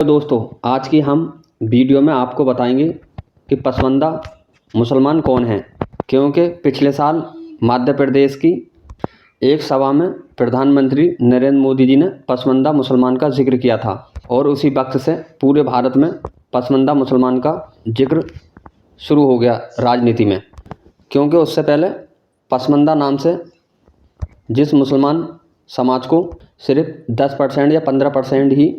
तो दोस्तों, आज की हम वीडियो में आपको बताएंगे कि पसमानदा मुसलमान कौन हैं, क्योंकि पिछले साल मध्य प्रदेश की एक सभा में प्रधानमंत्री नरेंद्र मोदी जी ने पसमानदा मुसलमान का जिक्र किया था और उसी वक्त से पूरे भारत में पसमानदा मुसलमान का जिक्र शुरू हो गया राजनीति में। क्योंकि उससे पहले पसमानदा नाम से जिस मुसलमान समाज को सिर्फ 10% या 15% ही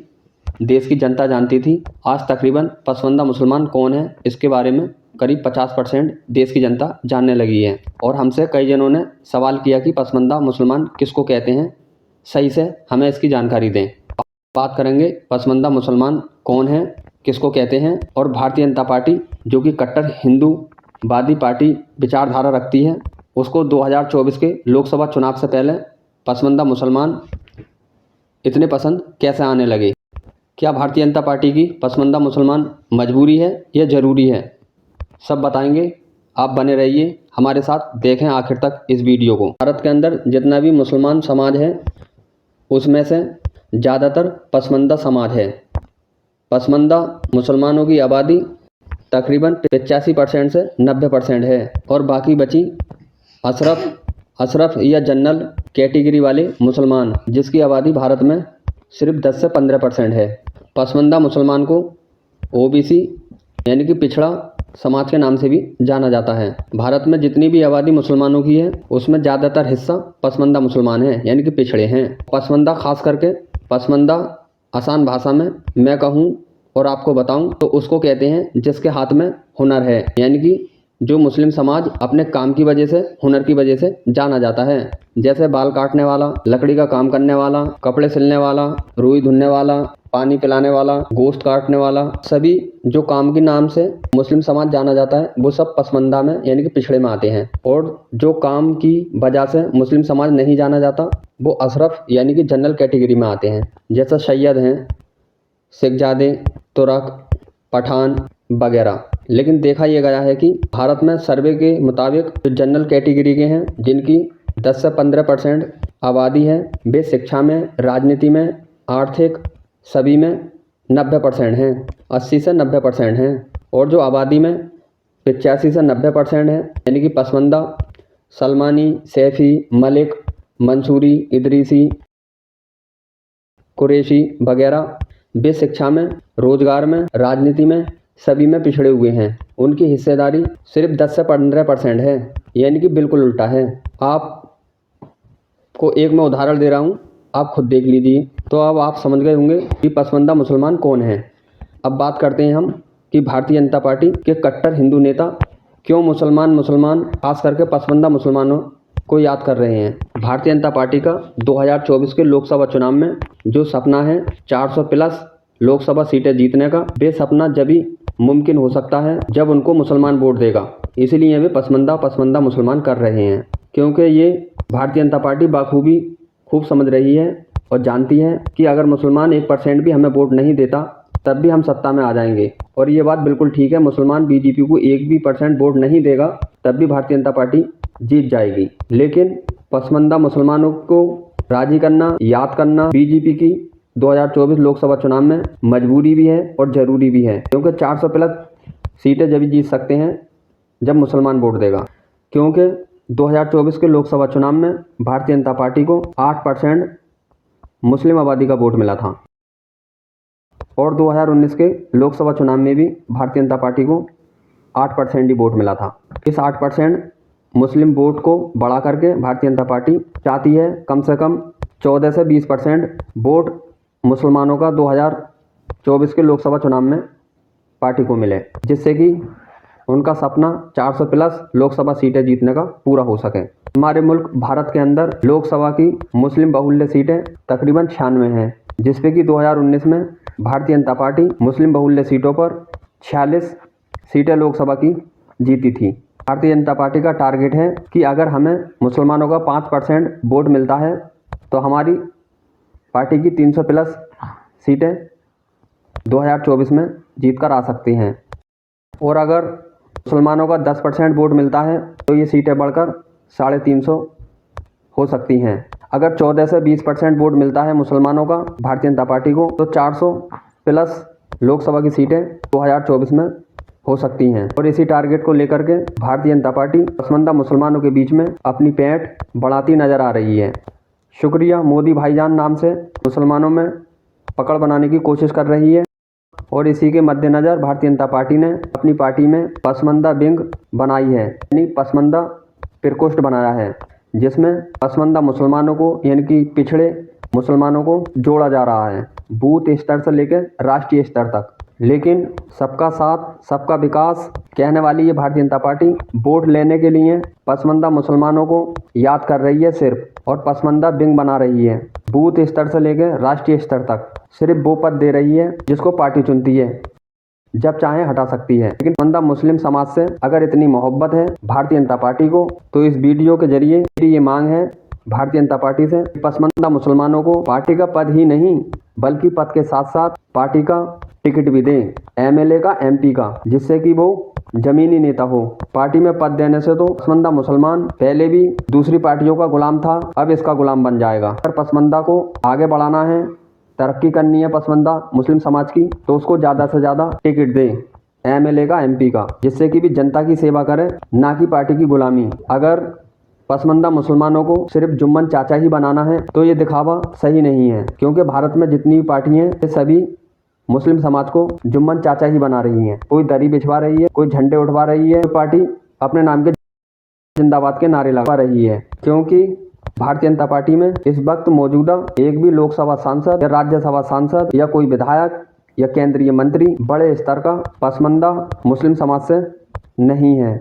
देश की जनता जानती थी, आज तकरीबन पसमानदा मुसलमान कौन है इसके बारे में करीब 50% देश की जनता जानने लगी है। और हमसे कई जनों ने सवाल किया कि पसमानदा मुसलमान किसको कहते हैं, सही से हमें इसकी जानकारी दें। बात करेंगे पसमानदा मुसलमान कौन है, किसको कहते हैं, और भारतीय जनता पार्टी जो कि कट्टर हिंदूवादी पार्टी विचारधारा रखती है, उसको 2024 के लोकसभा चुनाव से पहले पसमानदा मुसलमान इतने पसंद कैसे आने लगे। क्या भारतीय जनता पार्टी की पसमानदा मुसलमान मजबूरी है या ज़रूरी है, सब बताएंगे। आप बने रहिए हमारे साथ, देखें आखिर तक इस वीडियो को। भारत के अंदर जितना भी मुसलमान समाज है उसमें से ज़्यादातर पसमानदा समाज है। पसमानदा मुसलमानों की आबादी तकरीबन 85% से 90% है और बाकी बची अशरफ या जनरल कैटेगरी वाले मुसलमान, जिसकी आबादी भारत में सिर्फ 10 से 15% है। पसमानदा मुसलमान को ओबीसी यानी कि पिछड़ा समाज के नाम से भी जाना जाता है। भारत में जितनी भी आबादी मुसलमानों की है उसमें ज़्यादातर हिस्सा पसमानदा मुसलमान है यानी कि पिछड़े हैं। पसमानदा खास करके पसमानदा आसान भाषा में मैं कहूँ और आपको बताऊं तो उसको कहते हैं जिसके हाथ में हुनर है, यानी कि जो मुस्लिम समाज अपने काम की वजह से, हुनर की वजह से जाना जाता है। जैसे बाल काटने वाला, लकड़ी का काम करने वाला, कपड़े सिलने वाला, रुई धुलने वाला, पानी पिलाने वाला, गोश्त काटने वाला, सभी जो काम के नाम से मुस्लिम समाज जाना जाता है वो सब पसमानदा में यानी कि पिछड़े में आते हैं। और जो काम की वजह से मुस्लिम समाज नहीं जाना जाता वो अशरफ यानी कि जनरल कैटेगरी में आते हैं। जैसे सैयद हैं, सिखजादे, तुर्क, पठान वगैरह। लेकिन देखा यह गया है कि भारत में सर्वे के मुताबिक जो जनरल कैटेगरी के हैं, जिनकी 10 से 15% आबादी है, वे शिक्षा में, राजनीति में, आर्थिक सभी में 90% हैं, 80 से 90% हैं। और जो आबादी में 85 से 90% है यानी कि पसमानदा, सलमानी, सैफी, मलिक, मंसूरी, इदरीसी, कुरैशी वगैरह, वे शिक्षा में, रोजगार में, राजनीति में सभी में पिछड़े हुए हैं। उनकी हिस्सेदारी सिर्फ 10 से 15% है, यानी कि बिल्कुल उल्टा है। आपको एक मैं उदाहरण दे रहा हूँ, आप खुद देख लीजिए। तो अब आप समझ गए होंगे कि पसमानदा मुसलमान कौन है। अब बात करते हैं हम कि भारतीय जनता पार्टी के कट्टर हिंदू नेता क्यों मुसलमान खास करके पसमानदा मुसलमानों को याद कर रहे हैं। भारतीय जनता पार्टी का 2024 के लोकसभा चुनाव में जो सपना है 400 प्लस लोकसभा सीटें जीतने का, वे सपना जब ही मुमकिन हो सकता है जब उनको मुसलमान वोट देगा। इसीलिए वे पसमानदा मुसलमान कर रहे हैं, क्योंकि ये भारतीय जनता पार्टी बाखूबी खूब समझ रही है और जानती है कि अगर मुसलमान 1% भी हमें वोट नहीं देता तब भी हम सत्ता में आ जाएंगे। और ये बात बिल्कुल ठीक है, मुसलमान बीजेपी को 1% वोट नहीं देगा तब भी भारतीय जनता पार्टी जीत जाएगी। लेकिन पसमानदा मुसलमानों को राजी करना, याद करना बीजेपी की 2024 लोकसभा चुनाव में मजबूरी भी है और ज़रूरी भी है, क्योंकि 400 प्लस सीटें जब जीत सकते हैं जब मुसलमान वोट देगा। क्योंकि 2024 के लोकसभा चुनाव में भारतीय जनता पार्टी को 8% मुस्लिम आबादी का वोट मिला था और 2019 के लोकसभा चुनाव में भी भारतीय जनता पार्टी को 8% ही वोट मिला था। इस 8% मुस्लिम वोट को बढ़ा करके भारतीय जनता पार्टी चाहती है कम से कम 14 से 20% वोट मुसलमानों का 2024 के लोकसभा चुनाव में पार्टी को मिले, जिससे कि उनका सपना 400 प्लस लोकसभा सीटें जीतने का पूरा हो सके। हमारे मुल्क भारत के अंदर लोकसभा की मुस्लिम बहुल्य सीटें तकरीबन 96 हैं, जिसपे कि 2019 में भारतीय जनता पार्टी मुस्लिम बहुल्य सीटों पर 46 सीटें लोकसभा की जीती थी। भारतीय जनता पार्टी का टारगेट है कि अगर हमें मुसलमानों का 5% वोट मिलता है तो हमारी पार्टी की 300 प्लस सीटें 2024 में जीत कर आ सकती हैं। और अगर मुसलमानों का 10% वोट मिलता है तो ये सीटें बढ़कर 350 हो सकती हैं। अगर 14 से 20% वोट मिलता है मुसलमानों का भारतीय जनता पार्टी को तो 400 प्लस लोकसभा की सीटें 2024 में हो सकती हैं। और इसी टारगेट को लेकर के भारतीय जनता पार्टी पसमानदा मुसलमानों के बीच में अपनी पैठ बढ़ाती नजर आ रही है। शुक्रिया मोदी भाईजान नाम से मुसलमानों में पकड़ बनाने की कोशिश कर रही है। और इसी के मद्देनज़र भारतीय जनता पार्टी ने अपनी पार्टी में पसमानदा विंग बनाई है, यानी पसमानदा प्रकोष्ठ बनाया है, जिसमें पसमानदा मुसलमानों को यानी कि पिछड़े मुसलमानों को जोड़ा जा रहा है, बूथ स्तर से लेकर राष्ट्रीय स्तर तक। लेकिन सबका साथ सबका विकास कहने वाली ये भारतीय जनता पार्टी वोट लेने के लिए पसमानदा मुसलमानों को याद कर रही है सिर्फ, और पसमानदा विंग बना रही है। बूथ स्तर से लेकर राष्ट्रीय स्तर तक सिर्फ वो पद दे रही है जिसको पार्टी चुनती है, जब चाहे हटा सकती है। लेकिन पसमानदा मुस्लिम समाज से अगर इतनी मोहब्बत है भारतीय जनता पार्टी को, तो इस वीडियो के जरिए मेरी ये मांग है भारतीय जनता पार्टी से, पसमानदा मुसलमानों को पार्टी का पद ही नहीं बल्कि पद के साथ साथ पार्टी का टिकट भी दें, एमएलए का, एमपी का, जिससे कि वो जमीनी नेता हो। पार्टी में पद देने से तो पसमानदा मुसलमान पहले भी दूसरी पार्टियों का गुलाम था, अब इसका गुलाम बन जाएगा। अगर पसमानदा को आगे बढ़ाना है, तरक्की करनी है पसमानदा मुस्लिम समाज की, तो उसको ज़्यादा से ज़्यादा टिकट दे, एमएलए का, एमपी का, जिससे कि भी जनता की सेवा करे, ना कि पार्टी की गुलामी। अगर पसमानदा मुसलमानों को सिर्फ जुम्मन चाचा ही बनाना है तो ये दिखावा सही नहीं है, क्योंकि भारत में जितनी भी पार्टियां हैं सभी मुस्लिम समाज को जुम्मन चाचा ही बना रही हैं। कोई दरी बिछवा रही है, कोई झंडे उठवा रही है, कोई पार्टी अपने नाम के जिंदाबाद के नारे लगा रही है। क्योंकि भारतीय जनता पार्टी में इस वक्त मौजूदा एक भी लोकसभा सांसद या राज्यसभा सांसद या कोई विधायक या केंद्रीय मंत्री बड़े स्तर का पसमानदा मुस्लिम समाज से नहीं है।